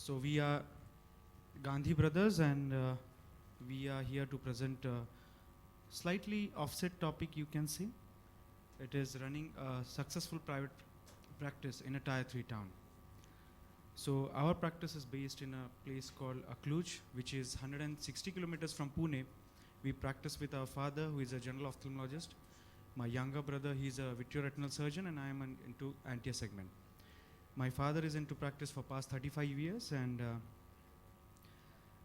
So we are Gandhi Brothers, and we are here to present a slightly offset topic, you can say. It is running a successful private practice in a tier 3 town. So our practice is based in a place called Akluj, which is 160 kilometers from Pune. We practice with our father, who is a general ophthalmologist. My younger brother, he's a vitreoretinal surgeon, and I am into anterior segment. My father is into practice for past 35 years, and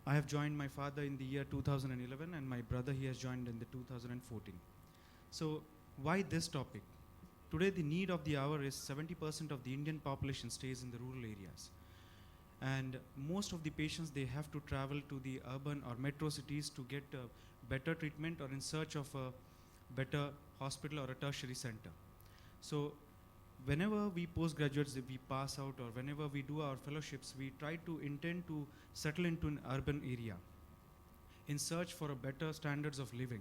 I have joined my father in the year 2011, and my brother, he has joined in the 2014. So why this topic? Today the need of the hour is 70% of the Indian population stays in the rural areas. And most of the patients, they have to travel to the urban or metro cities to get better treatment or in search of a better hospital or a tertiary center. So whenever we postgraduates, if we pass out, or whenever we do our fellowships, we try to intend to settle into an urban area in search for a better standards of living.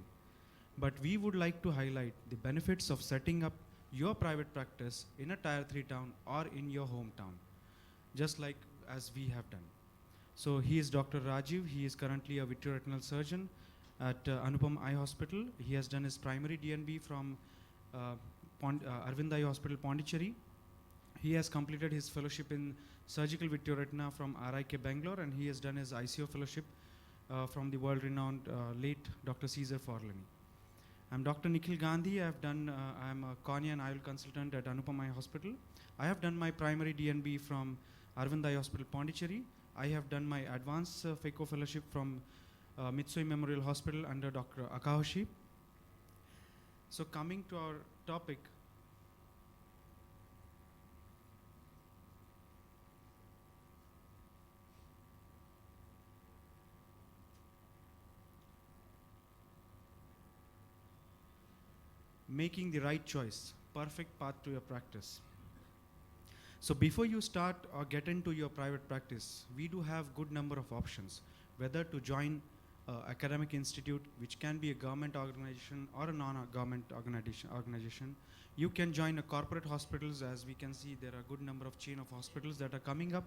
But we would like to highlight the benefits of setting up your private practice in a tier 3 town or in your hometown, just like as we have done. So he is Dr. Rajiv. He is currently a vitreoretinal surgeon at Anupam Eye Hospital. He has done his primary DNB from Arvind Eye Hospital, Pondicherry. He has completed his fellowship in surgical vitreoretina from RIK Bangalore, and he has done his ICO fellowship from the world-renowned late Dr. Caesar Forlani. I'm Dr. Nikhil Gandhi. I'm a cornea and eye consultant at Anupam Eye Hospital. I have done my primary DNB from Arvind Eye Hospital, Pondicherry. I have done my advanced FACO fellowship from Mitsui Memorial Hospital under Dr. Akahoshi. So coming to our topic, making the right choice, perfect path to your practice. So before you start or get into your private practice, we do have good number of options, whether to join academic institute, which can be a government organization or a non-government organization. You can join a corporate hospitals. As we can see, there are a good number of chain of hospitals that are coming up.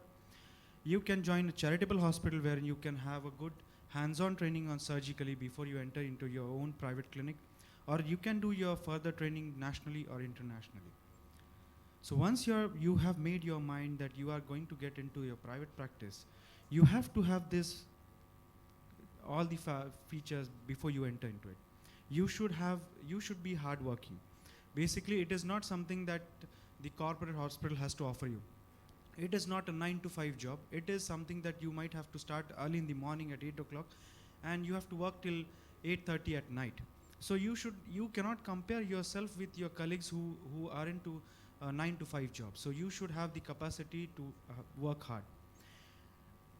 You can join a charitable hospital where you can have a good hands-on training on surgically before you enter into your own private clinic, or you can do your further training nationally or internationally. So once you have made your mind that you are going to get into your private practice, you have to have this all the features before you enter into it. You should be hardworking. Basically, it is not something that the corporate hospital has to offer you. It is not a 9 to 5 job. It is something that you might have to start early in the morning at 8 o'clock, and you have to work till 8:30 at night. So you cannot compare yourself with your colleagues who are into 9 to 5 jobs. So you should have the capacity to work hard.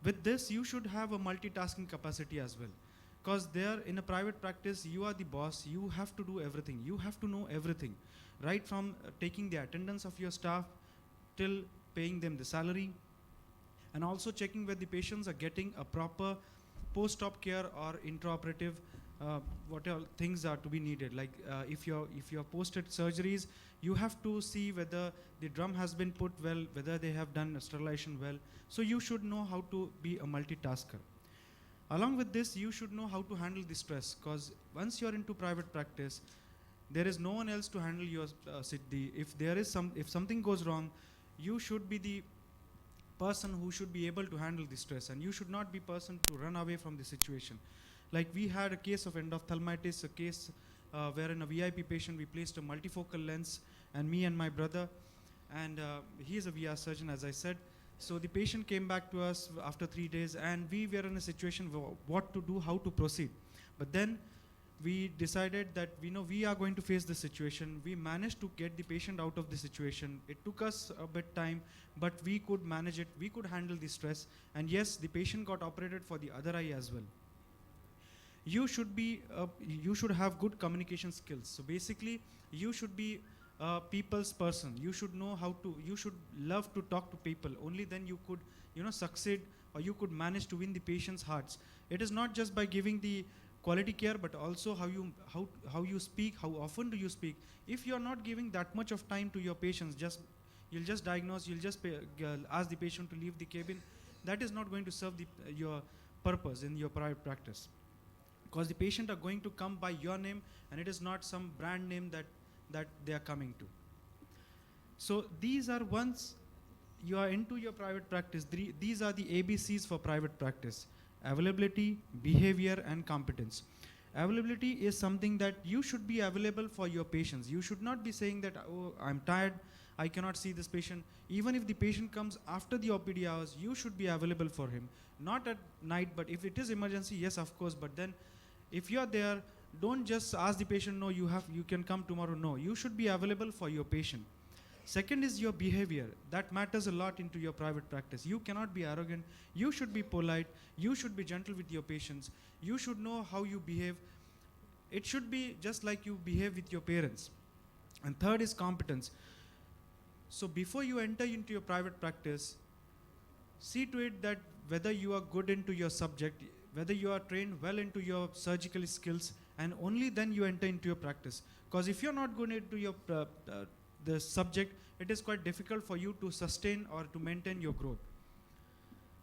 With this, you should have a multitasking capacity as well, because there in a private practice, you are the boss. You have to do everything. You have to know everything, right from taking the attendance of your staff till paying them the salary, and also checking whether the patients are getting a proper post-op care or intraoperative what all things are to be needed. Like if you're posted surgeries, you have to see whether the drum has been put well, whether they have done sterilization well. So you should know how to be a multitasker. Along with this, you should know how to handle the stress, because once you're into private practice, there is no one else to handle your if something goes wrong, you should be the person who should be able to handle the stress, and you should not be person to run away from the situation. Like we had a case of endophthalmitis, a case where in a VIP patient we placed a multifocal lens, and me and my brother, and he is a VR surgeon, as I said. So the patient came back to us after 3 days, and we were in a situation what to do, how to proceed. But then we decided that we are going to face this situation. We managed to get the patient out of the situation. It took us a bit time, but we could manage it. We could handle the stress, and yes, the patient got operated for the other eye as well. You should have good communication skills. So basically, you should be a people's person. You should you should love to talk to people. Only then you could succeed, or you could manage to win the patient's hearts. It is not just by giving the quality care, but also how you speak, how often do you speak. If you are not giving that much of time to your patients, you'll just diagnose, you'll just ask the patient to leave the cabin, that is not going to serve your purpose in your private practice. Because the patient are going to come by your name, and it is not some brand name that they are coming to. So these are, once you are into your private practice, these are the ABCs for private practice: availability, behavior, and competence. Availability is something that you should be available for your patients. You should not be saying that, oh, I'm tired, I cannot see this patient. Even if the patient comes after the OPD hours, you should be available for him. Not at night, but if it is emergency, yes, of course. But then if you are there, don't just ask the patient, no, you can come tomorrow. No, you should be available for your patient. Second is your behavior. That matters a lot into your private practice. You cannot be arrogant. You should be polite. You should be gentle with your patients. You should know how you behave. It should be just like you behave with your parents. And third is competence. So before you enter into your private practice, see to it that whether you are good into your subject, whether you are trained well into your surgical skills, and only then you enter into your practice. Because if you're not good into your the subject, it is quite difficult for you to sustain or to maintain your growth.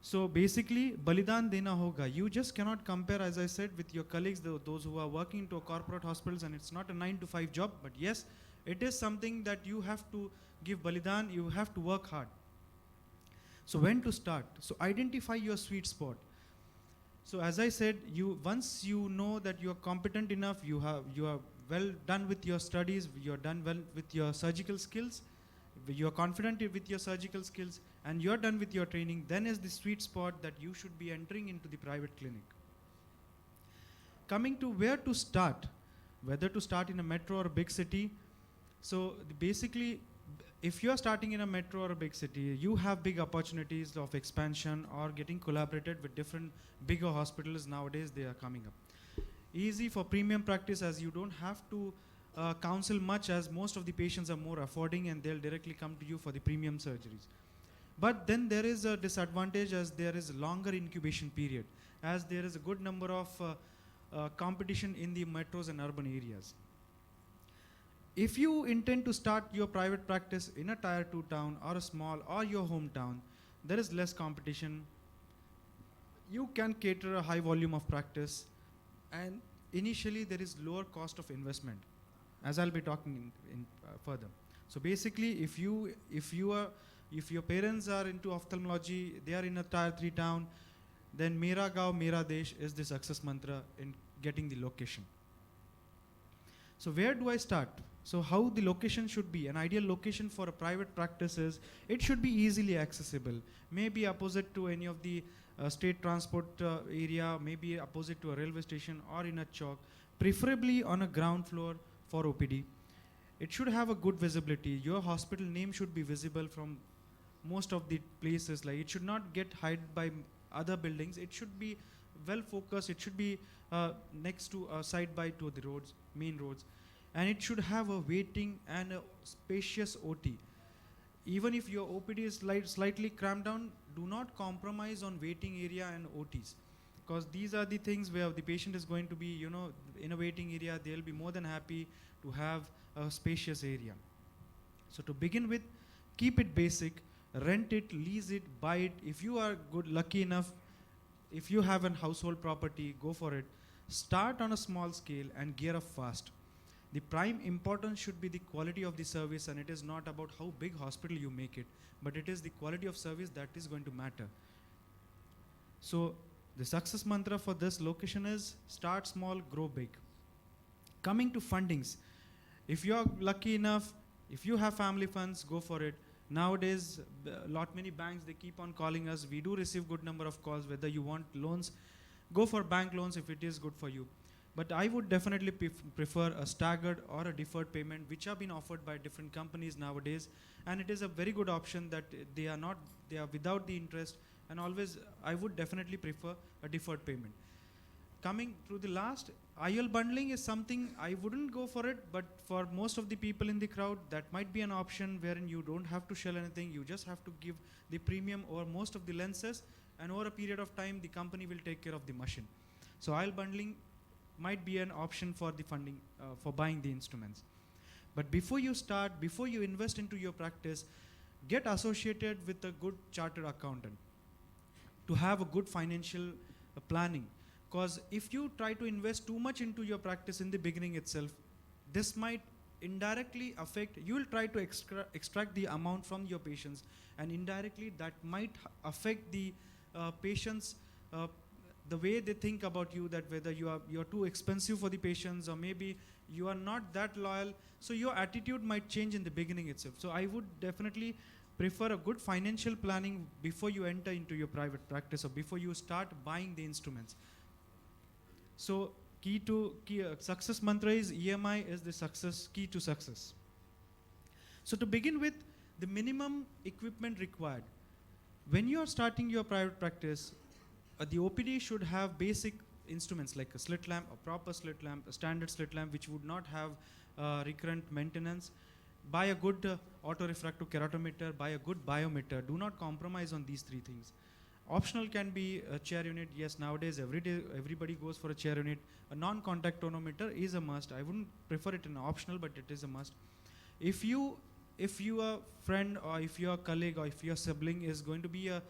So basically, balidan dena hoga. You just cannot compare, as I said, with your colleagues, those who are working into corporate hospitals, and it's not a 9-to-5 job, but yes, it is something that you have to give balidan, you have to work hard. So when to start? So identify your sweet spot. So as I said, once you know that you are competent enough, you are well done with your studies, you're done well with your surgical skills, you're confident with your surgical skills, and you're done with your training, then is the sweet spot that you should be entering into the private clinic. Coming to where to start, whether to start in a metro or a big city. So basically, if you're starting in a metro or a big city, you have big opportunities of expansion or getting collaborated with different bigger hospitals. Nowadays they are coming up. Easy for premium practice, as you don't have to counsel much, as most of the patients are more affording and they'll directly come to you for the premium surgeries. But then there is a disadvantage, as there is longer incubation period, as there is a good number of competition in the metros and urban areas. If you intend to start your private practice in a tier 2 town or a small or your hometown, there is less competition. You can cater a high volume of practice, and initially there is lower cost of investment, as I'll be talking in further. So basically, if your parents are into ophthalmology, they are in a tier 3 town, then Mera Gaon, Mera Desh is the success mantra in getting the location. So where do I start? So how the location should be? An ideal location for a private practice is, it should be easily accessible. Maybe opposite to any of the state transport area, maybe opposite to a railway station or in a chalk, preferably on a ground floor for OPD. It should have a good visibility. Your hospital name should be visible from most of the places. Like, it should not get hid by other buildings. It should be well focused. It should be next to side by to the roads, main roads, and it should have a waiting and a spacious OT. Even if your OPD is slightly cramped down, do not compromise on waiting area and OTs, because these are the things where the patient is going to be, in a waiting area. They'll be more than happy to have a spacious area. So to begin with, keep it basic. Rent it, lease it, buy it. If you are lucky enough, if you have a household property, go for it. Start on a small scale and gear up fast. The prime importance should be the quality of the service, and it is not about how big hospital you make it, but it is the quality of service that is going to matter. So the success mantra for this location is, start small, grow big. Coming to fundings, if you are lucky enough, if you have family funds, go for it. Nowadays, many banks, they keep on calling us. We do receive good number of calls. Whether you want loans, go for bank loans if it is good for you. But I would definitely prefer a staggered or a deferred payment, which have been offered by different companies nowadays. And it is a very good option that they are without the interest. And always, I would definitely prefer a deferred payment. Coming to the last, IL bundling is something I wouldn't go for it, but for most of the people in the crowd, that might be an option wherein you don't have to shell anything. You just have to give the premium over most of the lenses, and over a period of time, the company will take care of the machine. So IL bundling might be an option for the funding, for buying the instruments. But before you start, before you invest into your practice, get associated with a good chartered accountant. to have a good financial planning. Because if you try to invest too much into your practice in the beginning itself, this might indirectly affect, you will try to extract the amount from your patients, and indirectly that might affect the patients, the way they think about you, that whether you're too expensive for the patients, or maybe you are not that loyal. So your attitude might change in the beginning itself. So I would definitely prefer a good financial planning before you enter into your private practice, or before you start buying the instruments. So success mantra is EMI is the success key to success. So to begin with, the minimum equipment required. When you are starting your private practice, the OPD should have basic instruments like a slit lamp, a proper slit lamp, a standard slit lamp which would not have recurrent maintenance. Buy a good autorefractive keratometer, buy a good biometer. Do not compromise on these three things. Optional can be a chair unit. Yes, nowadays everybody goes for a chair unit. A non-contact tonometer is a must. I wouldn't prefer it in optional, but it is a must. If your friend, or if your colleague, or if your sibling is going to be a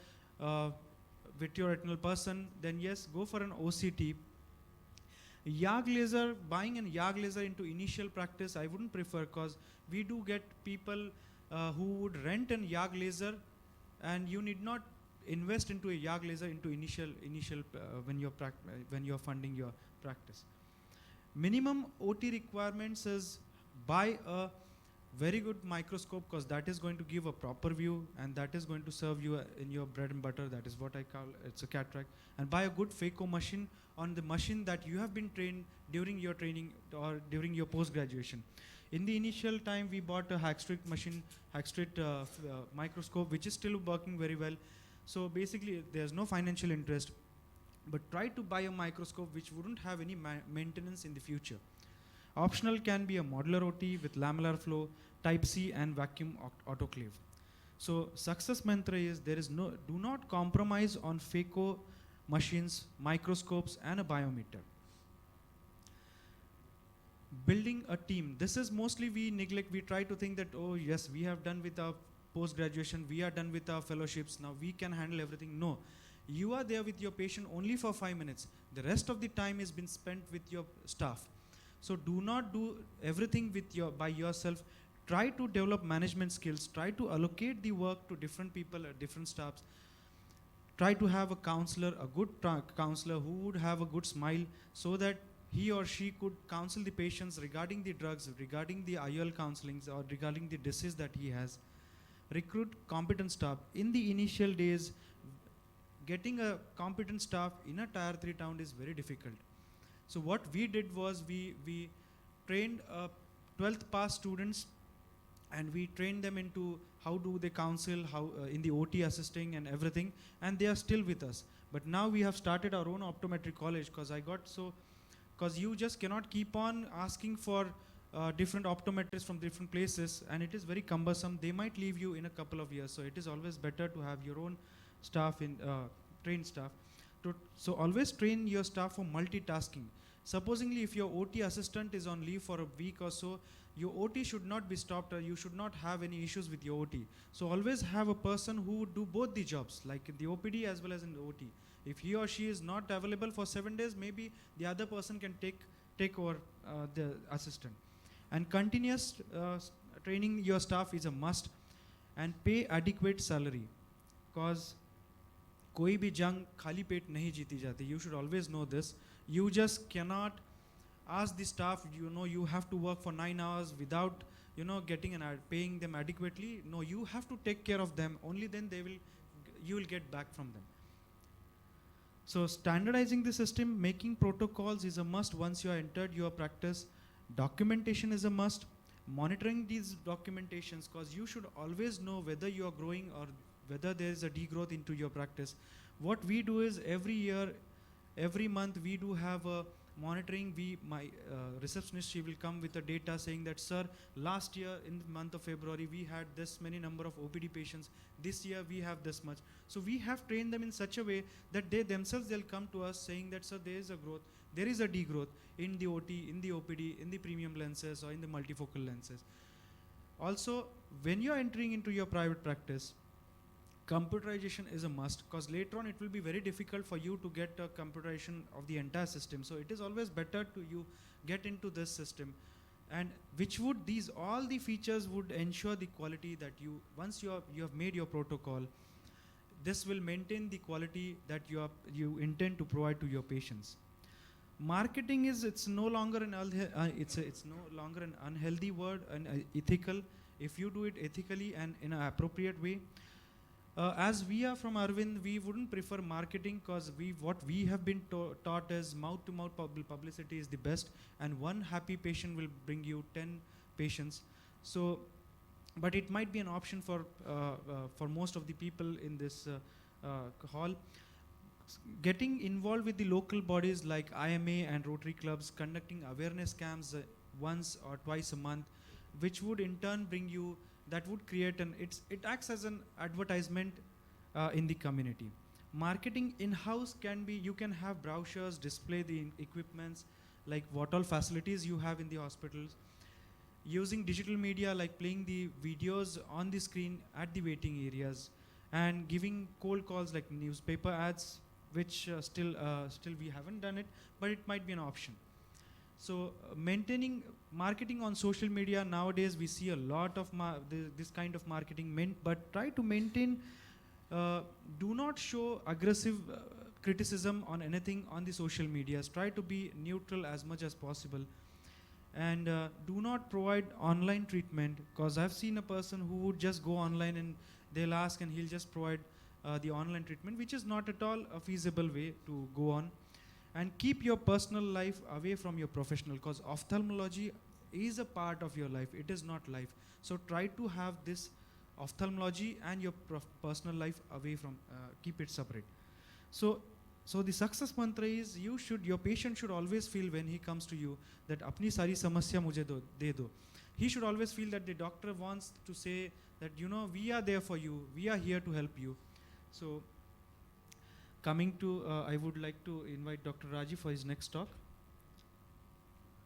vitreoretinal person, then yes, go for an OCT. YAG laser, buying an YAG laser into initial practice, I wouldn't prefer, because we do get people who would rent an YAG laser, and you need not invest into a YAG laser into initial when you're funding your practice. Minimum OT requirements is buy a very good microscope, because that is going to give a proper view, and that is going to serve you in your bread and butter. That is what I call it's a cataract. And buy a good phaco machine, on the machine that you have been trained during your training or during your post graduation. In the initial time, we bought a Hackstreet machine, Hackstreet microscope, which is still working very well. So basically, there's no financial interest, but try to buy a microscope which wouldn't have any maintenance in the future. Optional can be a modular OT with lamellar flow, Type C, and vacuum autoclave. So success mantra is do not compromise on phaco machines, microscopes, and a biometer. Building a team. This is mostly we neglect. We try to think that, oh yes, we have done with our post-graduation, we are done with our fellowships, now we can handle everything. No, you are there with your patient only for 5 minutes. The rest of the time is been spent with your staff. So do not do everything by yourself. Try to develop management skills. Try to allocate the work to different people at different staffs. Try to have a counselor, a good counselor who would have a good smile, so that he or she could counsel the patients regarding the drugs, regarding the IOL counselings, or regarding the disease that he has. Recruit competent staff. In the initial days, getting a competent staff in a tier 3 town is very difficult. So what we did was we trained 12th pass students, and we trained them into how do they counsel, how in the OT assisting and everything, and they are still with us. But now we have started our own optometry college, because you just cannot keep on asking for different optometrists from different places, and it is very cumbersome. They might leave you in a couple of years, so it is always better to have your own staff, trained staff. So always train your staff for multitasking. Supposingly, if your OT assistant is on leave for a week or so, your OT should not be stopped, or you should not have any issues with your OT. So always have a person who would do both the jobs, like in the OPD as well as in the OT. If he or she is not available for 7 days, maybe the other person can take over the assistant. And continuous training your staff is a must, and pay adequate salary, because koi bhi jang khali pet nahi jeeti jati. You should always know this. You just cannot ask the staff, you have to work for 9 hours without, getting paying them adequately. No, you have to take care of them. Only then you will get back from them. So standardizing the system, making protocols is a must once you are entered your practice. Documentation is a must. Monitoring these documentations, because you should always know whether you are growing or whether there is a degrowth into your practice. What we do is every month we do have a monitoring. My receptionist, she will come with the data saying that, sir, last year in the month of February we had this many number of OPD patients. This year we have this much. So we have trained them in such a way that they'll come to us saying that, sir, there is a growth, there is a degrowth in the OT, in the OPD, in the premium lenses, or in the multifocal lenses. Also, when you're entering into your private practice, computerization is a must, because later on it will be very difficult for you to get a computerization of the entire system. So it is always better to you get into this system, and which would these all the features would ensure the quality that you once you have made your protocol, this will maintain the quality that you intend to provide to your patients. Marketing is, it's no longer it's no longer an unhealthy word, and ethical, if you do it ethically and in an appropriate way. As we are from Arvind, we wouldn't prefer marketing, because what we have been taught is mouth to mouth publicity is the best, and one happy patient will bring you 10 patients. So but it might be an option for most of the people in this hall. Getting involved with the local bodies like IMA and Rotary clubs, conducting awareness camps once or twice a month, which would in turn bring you, that would create it acts as an advertisement in the community. Marketing in-house can be, you can have brochures, display the equipments, like what all facilities you have in the hospitals. Using digital media, like playing the videos on the screen at the waiting areas, and giving cold calls like newspaper ads, which still we haven't done it, but it might be an option. So maintaining marketing on social media, nowadays we see a lot of this kind of marketing, but try to maintain, do not show aggressive criticism on anything on the social medias. Try to be neutral as much as possible. And do not provide online treatment, because I've seen a person who would just go online and they'll ask and he'll just provide the online treatment, which is not at all a feasible way to go on. And keep your personal life away from your professional, because ophthalmology is a part of your life, it is not life. So try to have this ophthalmology and your personal life away from, keep it separate. So the success mantra is, your patient should always feel when he comes to you that apni sari samasya mujhe de do. He should always feel that the doctor wants to say that, we are there for you, we are here to help you. So coming to, I would like to invite Dr. Raji for his next talk.